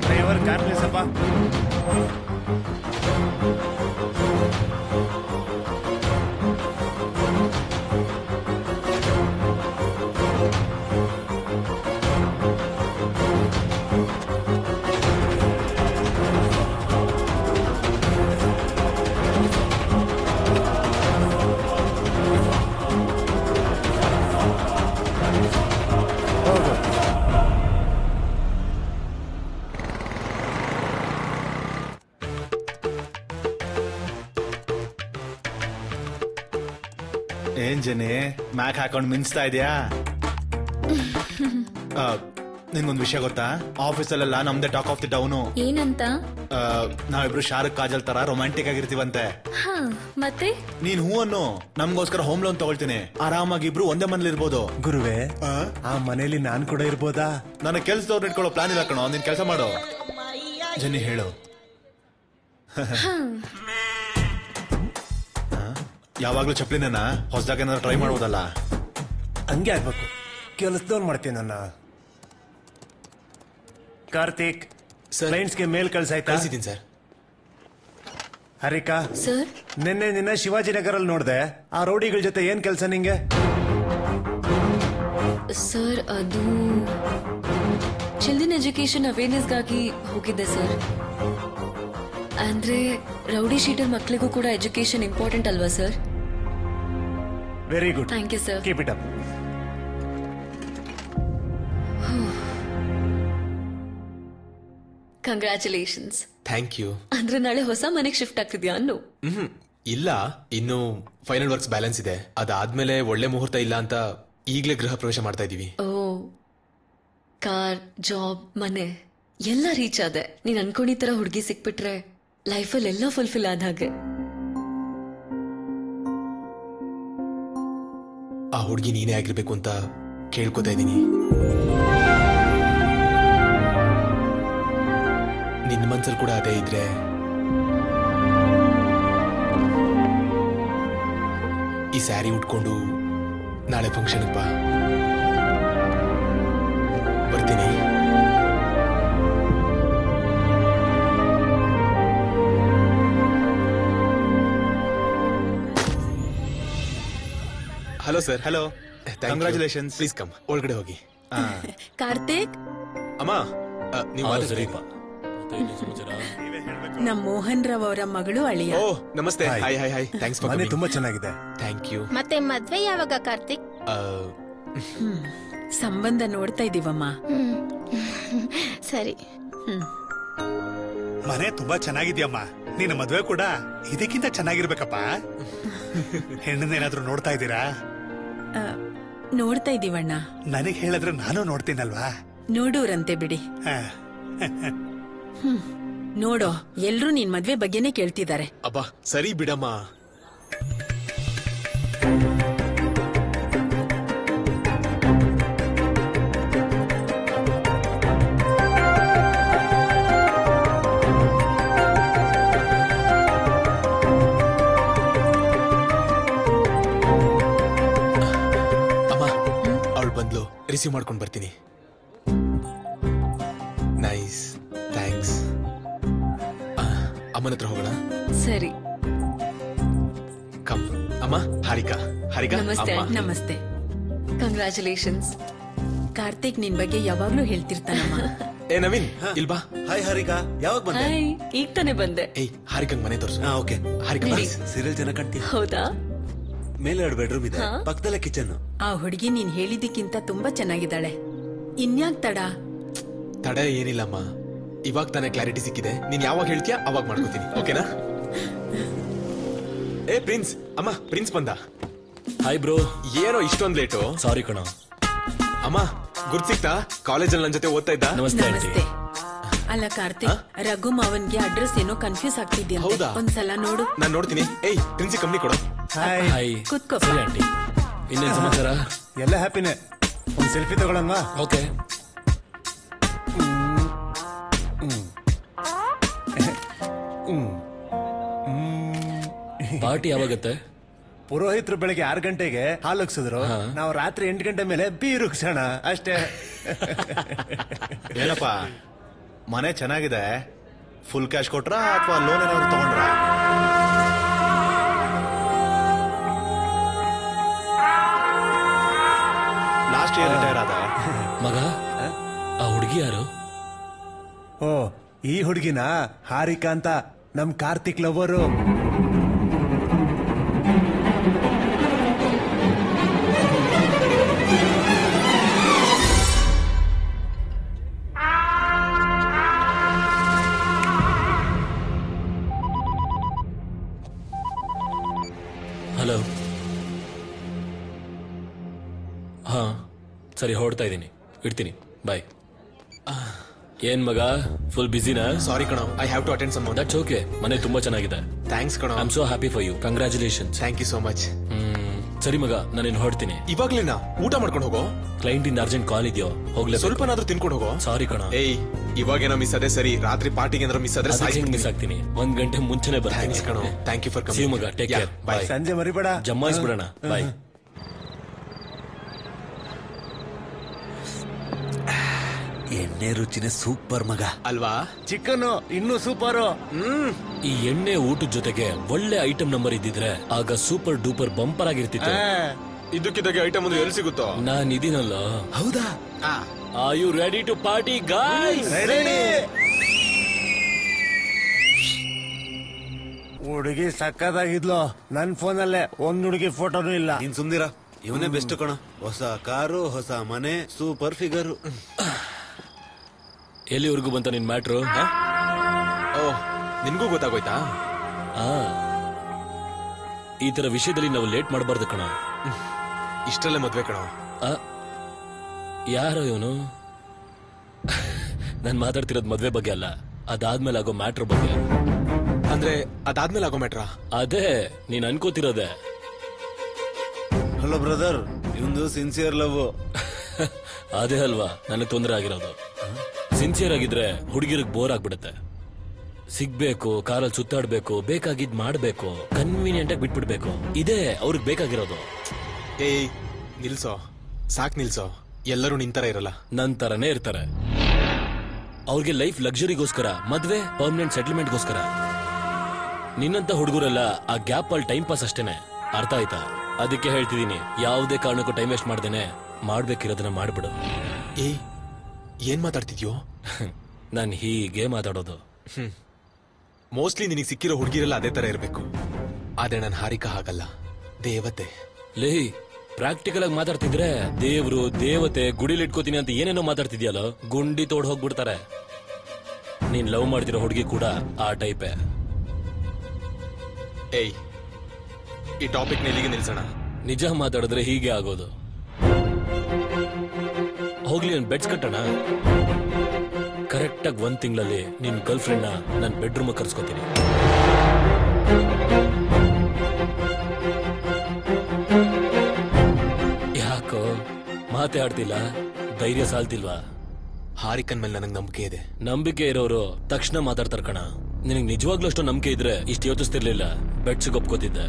Driver car ನಿಲ್ಲಿಸಪ್ಪ. ಏನ್ ಜನಿ ಮ್ಯಾಕ್ ಹಾಕೊಂಡ್ ಮಿಂಚ್ತಾ ಇದೆಯಾ? ನಿನ್ಗೊಂದ್ ವಿಷಯ ಗೊತ್ತಾ? ಆಫೀಸಲ್ಲೆಲ್ಲ ನಮ್ದೇ ಟಾಕ್ ಆಫ್ ದಿ ಟೌನು. ಏನಂತ? ನಾವಿಬ್ರು ಶಾರುಖ್ ಕಾಜಲ್ ತರ ರೊಮ್ಯಾಂಟಿಕ್ ಆಗಿರ್ತೀವಂತೆ. ಮತ್ತೆ ನೀನ್ ಹೂ ಅನ್ನು ನಮ್ಗೋಸ್ಕರ ಹೋಮ್ ಲೋನ್ ತಗೊಳ್ತೀನಿ. ಆರಾಮಾಗಿ ಇಬ್ರು ಒಂದೇ ಮನೇಲಿ ಇರ್ಬೋದು. ಗುರುವೆ, ಆ ಮನೇಲಿ ನಾನ್ ಕೂಡ ಇರ್ಬೋದಾ? ನನಗೆ ಕೆಲ್ಸದವ್ರು ಇಟ್ಕೊಳ್ಳೋ ಪ್ಲಾನ್ ಇಲ್ಲ ಕಣೋ. ನೀನ್ ಕೆಲಸ ಮಾಡು. ಜನಿ ಹೇಳು. ಯಾವಾಗ್ಲೂ ಚಪ್ಲಿನ ಹೊಸದಾಗ ಏನಾದ್ರು ಟ್ರೈ ಮಾಡ್ಬೋದಲ್ಲ? ಹಂಗೆ ಆಗ್ಬೇಕು. ಕೆಲಸದವ್ರು ಮಾಡ್ತೀನಿ ನನ್ನ. ಕಾರ್ತಿಕ್, ಕ್ಲೈಂಟ್ಸ್ಗೆ ಮೇಲ್ ಕಳ್ಸಾಯ್ತಾ? ಸರ್. ಹರಿಕಾ ಸರ್, ನಿನ್ನೆ ನಿನ್ನ ಶಿವಾಜಿನಗರಲ್ಲಿ ನೋಡ್ದೆ. ಆ ರೌಡಿಗಳ ಜೊತೆ ಏನ್ ಕೆಲಸ ನಿಂಗೆ? ಸರ್ ಅದು ಚಿಲ್ಡ್ರನ್ ಎಜುಕೇಶನ್ ಅವೇರ್ನೆಸ್ಗಾಗಿ ಹೋಗಿದ್ದೆ ಸರ್. ಅಂದ್ರೆ ರೌಡಿ ಶೀಟರ್ ಮಕ್ಕಳಿಗೂ ಕೂಡ ಎಜುಕೇಶನ್ ಇಂಪಾರ್ಟೆಂಟ್ ಅಲ್ವಾ sir? Very good. Thank you sir. Keep it up. Congratulations. Thank you. ಅಂದ್ರೆ ನಾಳೆ ಹೊಸ ಮನೆಗೆ ಶಿಫ್ಟ್ ಆಗ್ತಿದ್ಯಾ ಅನ್ನು? ಇಲ್ಲ, ಇನ್ನು ಫೈನಲ್ ವರ್ಕ್ಸ್ ಬ್ಯಾಲೆನ್ಸ್ ಇದೆ. ಅದಾದ್ಮೇಲೆ ಒಳ್ಳೆ ಮುಹೂರ್ತ ಇಲ್ಲ ಅಂತ ಈಗಲೇ ಗೃಹ ಪ್ರವೇಶ ಮಾಡ್ತಾ ಇದೀವಿ. ಓ, ಕಾರ್, ಜಾಬ್, ಮನೆ ಎಲ್ಲ ರೀಚ್ ಆದೆ. ನೀನ್ ಅನ್ಕೊಂಡಿದ್ ತರ ಹುಡುಗಿ ಸಿಕ್ಬಿಟ್ರೆ ಲೈಫಲ್ಲಿ ಎಲ್ಲ ಫುಲ್ಫಿಲ್ ಆದ ಹಾಗೆ. ಆ ಹುಡುಗಿ ನೀನೇ ಆಗಿರ್ಬೇಕು ಅಂತ ಕೇಳ್ಕೊತಾ ಇದ್ದೀನಿ. ನಿನ್ನ ಮನ್ಸಲ್ಲಿ ಕೂಡ ಅದೇ ಇದ್ರೆ ಈ ಸ್ಯಾರಿ ಉಟ್ಕೊಂಡು ನಾಳೆ ಫಂಕ್ಷನ್ ಬಾ. ಬರ್ತೀನಿ. Hello sir. Hello, congratulations. Please come, ಒಳಗಡೆ ಹೋಗಿ. ಕಾರ್ತಿಕ್, ಅಮ್ಮ ನೀವು ನಮ್ ಮೋಹನ್ ರಾವ್ ಅವರ ಮಗಳು ಅಳಿಯ. ಓ ನಮಸ್ತೆ. Hi hi hi. Thanks for ಮನೆ ಕಮಿಂಗ್. ತುಂಬಾ ಚೆನ್ನಾಗಿದೆ. Thank you. ಮತ್ತೆ ಮದ್ವೆ ಯಾವಾಗ ಕಾರ್ತಿಕ್? ಸಂಬಂಧ ನೋಡ್ತಾ ಇದೀವಮ್ಮ. ಸರಿ. ಮನೆ ತುಂಬಾ ಚೆನ್ನಾಗಿದ್ಯಮ್ಮ. ನಿನ್ನ ಮದ್ವೆ ಕೂಡ ಇದಕ್ಕಿಂತ ಚೆನ್ನಾಗಿರ್ಬೇಕಪ್ಪ. ಹೆಣ್ಣನ್ನೇನಾದ್ರೂ ನೋಡ್ತಾ ಇದ್ದೀರಾ? ನೋಡ್ತಾ ಇದೀವಣ್ಣ. ನನಗ್ ಹೇಳಿದ್ರೆ ನಾನು ನೋಡ್ತೀನಲ್ವಾ? ನೋಡೂರಂತೆ ಬಿಡಿ. ನೋಡೋ, ಎಲ್ರೂ ನಿನ್ ಮದ್ವೆ ಬಗ್ಗೆನೇ ಕೇಳ್ತಿದ್ದಾರೆ. ಅಬ್ಬಾ ಸರಿ ಬಿಡಮ್ಮ. ಅಮ್ಮ, ಅವಳು ಬಂದ್ಲು. ರಿಸೀವ್ ಮಾಡ್ಕೊಂಡು ಬರ್ತೀನಿ. Nice, thanks. ಅಮ್ಮನ ಹತ್ರ ಹೋಗೋಣ. ಸರಿ. ಕಮ್. ಅಮ್ಮ, ಹಾರಿಕಾ. ಹಾರಿಕಾ, ನಮಸ್ತೆ. ಅಮ್ಮ. ನಮಸ್ತೆ. ಕಂಗ್ರ್ಯಾಚುಲೇಷನ್ಸ್. ಕಾರ್ತಿಕ್ ನಿನ್ ಬಗ್ಗೆ ಯಾವಾಗ್ಲೂ ಹೇಳ್ತಿರ್ತಾನಮ್ಮ. ಏ ನವೀನ್, ಇಲ್ಬಾ. ಹಾಯ್ ಹಾರಿಕಾ, ಯಾವಾಗ ಬಂದೆ? ಹಾಯ್, ಈಗ ತಾನೇ ಬಂದೆ. ಏಯ್, ಹಾರಿಕಂಗ್ ಮನೆ ತೋರ್ಸು. ಓಕೆ. ಹಾರಿಕಾ ಪ್ಲೀಸ್. ಸೀರಿಯಲ್ ಚೆನ್ನಾಗಿ ಕಾಣ್ತೀಯ. ಹೌದಾ? ಮೇಲೆ 2 ಬೆಡ್ರೂಮ್ ಇದೆ, ಪಕ್ಕದಲ್ಲೇ ಕಿಚನ್. ಆ ಹುಡುಗಿ ನೀನ್ ಹೇಳಿದ್ದಕ್ಕಿಂತ ತುಂಬಾ ಚೆನ್ನಾಗಿದ್ದಾಳೆ. ಇನ್ಯಾಕ್ ತಡ? ತಡ ಏನಿಲ್ಲಮ್ಮ, ಇವಾಗ ತಾನೇ ಕ್ಲಾರಿಟಿ ಸಿಕ್ಕಿದೆ. ನೀನ್ ಯಾವಾಗ ಹೇಳ್ತೀಯಾ ಅವಾಗ ಮಾಡ್ಕೋತೀನಿ. ಓಕೆನಾ? ಏ ಪ್ರಿನ್ಸ್. ಅಮ್ಮ, ಪ್ರಿನ್ಸ್ ಬಂದ. Hi bro. ಏನೋ ಇಷ್ಟೊಂದ್ ಲೇಟು? ಸಾರಿ ಕಣ. ಅಮ್ಮ, ಗುರ್ತ್ ಸಿಕ್ತಾ? ಕಾಲೇಜಲ್ಲಿ ನನ್ ಜೊತೆ ಓದ್ತಾ ಇದ್ದ. ನಮಸ್ತೆ. ಅಲ್ಲ ಕಾರ್ತಿಕ್, ರಘು ಮಾವನ್ಗೆ ಅಡ್ರೆಸ್ ಏನೋ ಕನ್ಫ್ಯೂಸ್ ಆಗ್ತಿದ್ಯಾ? ಹೌದಾ? ಒಂದ್ಸಲ ನೋಡು. ನಾನ್ ನೋಡ್ತೀನಿ. ಏಯ್ ಪ್ರಿನ್ಸಿ ಕಂಪ್ನಿ ಕೊಡು. ಹಾಯ್. ಕೂತ್ಕೋ. ಸರಿ ಆಂಟಿ. ಇನ್ನೇನ್ ಸಮಾಚಾರ? ಎಲ್ಲ ಹ್ಯಾಪಿನೇ. ಒಂದ್ ಸೆಲ್ಫಿ ತಗೊಳಲ್ವಾ? ಓಕೆ. ಪಾರ್ಟಿ ಯಾವಾಗತ್ತೆ? ಪುರೋಹಿತರು ಬೆಳಗ್ಗೆ 6 ಗಂಟೆಗೆ ಹಾಲು ಉಗ್ಸಿದ್ರು, ನಾವು ರಾತ್ರಿ 8 ಗಂಟೆ ಮೇಲೆ ಬೀರ್ ಉಗ್ಸೋಣ ಅಷ್ಟೇ. ಏನಪ್ಪ ಮನೆ ಚೆನ್ನಾಗಿದೆ, ಫುಲ್ ಕ್ಯಾಶ್ ಕೊಟ್ರ ಅಥವಾ ಲೋನ್ ಏನಾದ್ರು ತಗೊಂಡ್ರ? ಲಾಸ್ಟ್ ಇಯರ್ ರಿಟೈರ್ ಆದ ಮಗ ಆ ಹುಡುಗಿ ಯಾರು? ಓ ಈ ಹುಡುಗಿನ ಹಾರಿಕಾ ಅಂತ ನಮ್ ಕಾರ್ತಿಕ್ ಲವರು. ಹಲೋ. ಹಾ ಸರಿ, ಹೊರಡ್ತಾ ಇದ್ದೀನಿ, ಇಡ್ತೀನಿ, ಬಾಯ್. ಏನ್ ಮಗ, ಫುಲ್ ಬಿಸಿನಾ? ಸಾರಿ ಕಣೋ, I have to attend some. That's okay. ಮನೆ ತುಂಬಾ ಚೆನ್ನಾಗಿದೆ. ಥ್ಯಾಂಕ್ಸ್ ಕಣೋ. I am so happy for you. Congratulations. Thank you so much. ಸರಿ ಮಗ, ನಾನೇನು ಹೊರಡ್ತೀನಿ. ಇವಾಗ್ಲೇನಾ ಊಟ ಮಾಡ್ಕೊಂಡು ಹೋಗೋ? ಕ್ಲೈಂಟ್ ಇಂದ ಅರ್ಜೆಂಟ್ ಕಾಲ್ ಇದೆಯೋ? ಹೋಗ್ಲೇ ಸ್ವಲ್ಪನಾದ್ರೂ ತಿನ್ಕೊಂಡು ಹೋಗೋ. ಸಾರಿ ಕಣ. ಏಯ್ ಇವಾಗೇನೋ ಮಿಸ್ ಅದೇ ಸರಿ, ರಾತ್ರಿ ಪಾರ್ಟಿಗೆ ಏನಾದ್ರು ಮಿಸ್ ಆದ್ರೆ ಮಿಸ್ ಆಗ್ತೀನಿ. 1 ಗಂಟೆ ಮುಂಚೆನೆ ಬರ್ತೀನಿ. ಥ್ಯಾಂಕ್ಸ್ ಕಣೋ, thank you for See you ಮಗ, ಟೇಕ್ ಕೇರ್, ಬಾಯ್. ಸಂಜೆ ಮರಿಬೇಡ, ಜಮಾಯಿಸ್ಬಿಡೋಣ, ಬಾಯ್. ಎಣ್ಣೆ ರುಚಿನೇ ಸೂಪರ್ ಮಗ ಅಲ್ವಾ? ಚಿಕನ್ ಇನ್ನೂ ಸೂಪರು. ಈ ಎಣ್ಣೆ ಊಟದ ಜೊತೆಗೆ ಒಳ್ಳೆ ಐಟಮ್ ನಂಬರ್ ಇದ್ದಿದ್ರೆ ಆಗ ಸೂಪರ್ ಡೂಪರ್ ಬಂಪರ್ ಆಗಿರ್ತಿತ್ತು. ಇದಕ್ಕಿದ್ದಾಗೆ ಐಟಮ್ ಒಂದು ಎಲ್ಲಿ ಸಿಗುತ್ತೋ? ನಾನ್ ಇದೀನಲ್ಲ. ಹೌದಾ? Are you ready to party guys? ಹುಡುಗಿ ಸಕ್ಕದಾಗಿದ್ಲು. ನನ್ ಫೋನಲ್ಲೇ ಒಂದ್ ಹುಡುಗಿ ಫೋಟೋನು ಇಲ್ಲ. ನೀನ್ ಸುಮ್ನಿರ, ಇವನೇ ಬೆಸ್ಟ್ ಕಣ. ಹೊಸ ಕಾರು, ಹೊಸ ಮನೆ, ಸೂಪರ್ ಫಿಗರು. ಎಲ್ಲಿವರೆಗೂ ಬಂತ ನಿನ್ ಮ್ಯಾಟ್ರು? ಓ ನಿನ್ಗೂ ಗೊತ್ತಾಗೋಯ್ತಾ? ಈ ತರ ವಿಷಯದಲ್ಲಿ ನಾವು ಲೇಟ್ ಮಾಡಬಾರ್ದು ಕಣ. ಇಷ್ಟರಲ್ಲೇ ಮದ್ವೆ ಕಣ. ಯಾರೋ ಇವನು? ನಾನ್ ಮಾತಾಡ್ತಿರೋದ್ ಮದ್ವೆ ಬಗ್ಗೆ ಅಲ್ಲ, ಅದಾದ್ಮೇಲೆ ಆಗೋ ಮ್ಯಾಟ್ರ್ ಬಗ್ಗೆ. ಅಂದ್ರೆ ಅದಾದ್ಮೇಲೆ ಆಗೋ ಮ್ಯಾಟ್ರಾ? ಅದೇ ನೀನ್ ಅನ್ಕೋತಿರೋದೆ. ಹಲೋ ಬ್ರದರ್, ಇವಂದು ಸಿನ್ಸಿಯರ್ ಲವ್. ಅದೇ ಅಲ್ವಾ ನನಗ್ ತೊಂದರೆ ಆಗಿರೋದು. ಸಿನ್ಸಿಯರ್ ಆಗಿದ್ರೆ ಹುಡುಗಿರಿಗೆ ಬೋರ್ ಆಗ್ಬಿಡುತ್ತೆ. ಸಿಗ್ಬೇಕು, ಕಾರಲ್ಲಿ ಸುತ್ತಾಡ್ಬೇಕು, ಬೇಕಾಗಿದ್ ಮಾಡ್ಬೇಕು, ಕನ್ವೀನಿಯಂಟ್ ಆಗಿ ಬಿಟ್ಬಿಡ್ಬೇಕು. ಇದೇ ಅವ್ರಿಗೆ ಬೇಕಾಗಿರೋದು. ಏಯ್ ನಿಲ್ಸೋ, ಸಾಕ್ ನಿಲ್ಸೋ. ಎಲ್ಲರೂ ನಿಂತರ ಇರಲ್ಲ, ನನ್ ತರನೇ ಇರ್ತಾರೆ. ಅವ್ರಿಗೆ ಲೈಫ್ ಲಕ್ಸುರಿಗೋಸ್ಕರ, ಮದ್ವೆ ಪರ್ಮನೆಂಟ್ ಸೆಟಲ್ಮೆಂಟ್ಗೋಸ್ಕರ. ನಿನ್ನಂತ ಹುಡುಗರೆಲ್ಲ ಆ ಗ್ಯಾಪ್ ಅಲ್ಲಿ ಟೈಮ್ ಪಾಸ್ ಅಷ್ಟೇನೆ. ಅರ್ಥ ಆಯ್ತಾ? ಅದಕ್ಕೆ ಹೇಳ್ತಿದೀನಿ, ಯಾವುದೇ ಕಾರಣಕ್ಕೂ ಟೈಮ್ ವೇಸ್ಟ್ ಮಾಡ್ದೇನೆ ಮಾಡ್ಬೇಕಿರೋದನ್ನ ಮಾಡ್ಬಿಡು. ಏಯ್ ಏನ್ ಮಾತಾಡ್ತಿದ್ಯೋ? ನಾನ್ ಹೀಗೆ ಮಾತಾಡೋದು. ಮೋಸ್ಟ್ಲಿ ನಿನಗೆ ಸಿಕ್ಕಿರೋ ಹುಡುಗಿರೆಲ್ಲ ಅದೇ ತರ ಇರ್ಬೇಕು. ಆದ್ರೆ ನಾನು ಹಾರಿಕಾ ಹಾಗಲ್ಲ, ದೇವತೆ. ಲೇ, ಪ್ರಾಕ್ಟಿಕಲ್ ಆಗಿ ಮಾತಾಡ್ತಿದ್ರೆ ದೇವ್ರು, ದೇವತೆ, ಗುಡಿಲಿ ಇಟ್ಕೋತೀನಿ ಅಂತ ಏನೇನೋ ಮಾತಾಡ್ತಿದ್ಯಲ್ಲ, ಗುಂಡಿ ತೋಡ್ ಹೋಗ್ಬಿಡ್ತಾರೆ. ನೀನ್ ಲವ್ ಮಾಡ್ತಿರೋ ಹುಡುಗಿ ಕೂಡ ಆ ಟೈಪೇ. ಏಯ್ ಈ ಟಾಪಿಕ್ ಇಲ್ಲಿಗೆ ನಿಲ್ಸೋಣ. ನಿಜ ಮಾತಾಡಿದ್ರೆ ಹೀಗೆ ಆಗೋದು. ಹೋಗ್ಲಿ, ನನ್ ಬೆಡ್ಸ್ ಕಟ್ಟೋಣ. ಕರೆಕ್ಟ್ ಆಗಿ 1 ತಿಂಗಳಲ್ಲಿ ನಿನ್ ಗರ್ಲ್ ಫ್ರೆಂಡ್ ನ ನನ್ ಬೆಡ್ರೂಮ್ ಕರ್ಸ್ಕೊತೀನಿ. ಯಾಕೋ ಮಾತೇ ಆಡ್ತಿಲ್ಲ? ಧೈರ್ಯ ಸಾಲ್ತಿಲ್ವಾ? ಹಾರಿಕನ್ ಮೇಲೆ ನನಗೆ ನಂಬಿಕೆ ಇದೆ. ನಂಬಿಕೆ ಇರೋರು ತಕ್ಷಣ ಮಾತಾಡ್ತಾರ ಕಣ. ನಿನಗ್ ನಿಜವಾಗ್ಲೂ ಅಷ್ಟು ನಂಬಿಕೆ ಇದ್ರೆ ಇಷ್ಟು ಯೋಚಿಸ್ತಿರ್ಲಿಲ್ಲ, ಬೆಡ್ಸ್ ಒಪ್ಕೋತಿದ್ದೆ.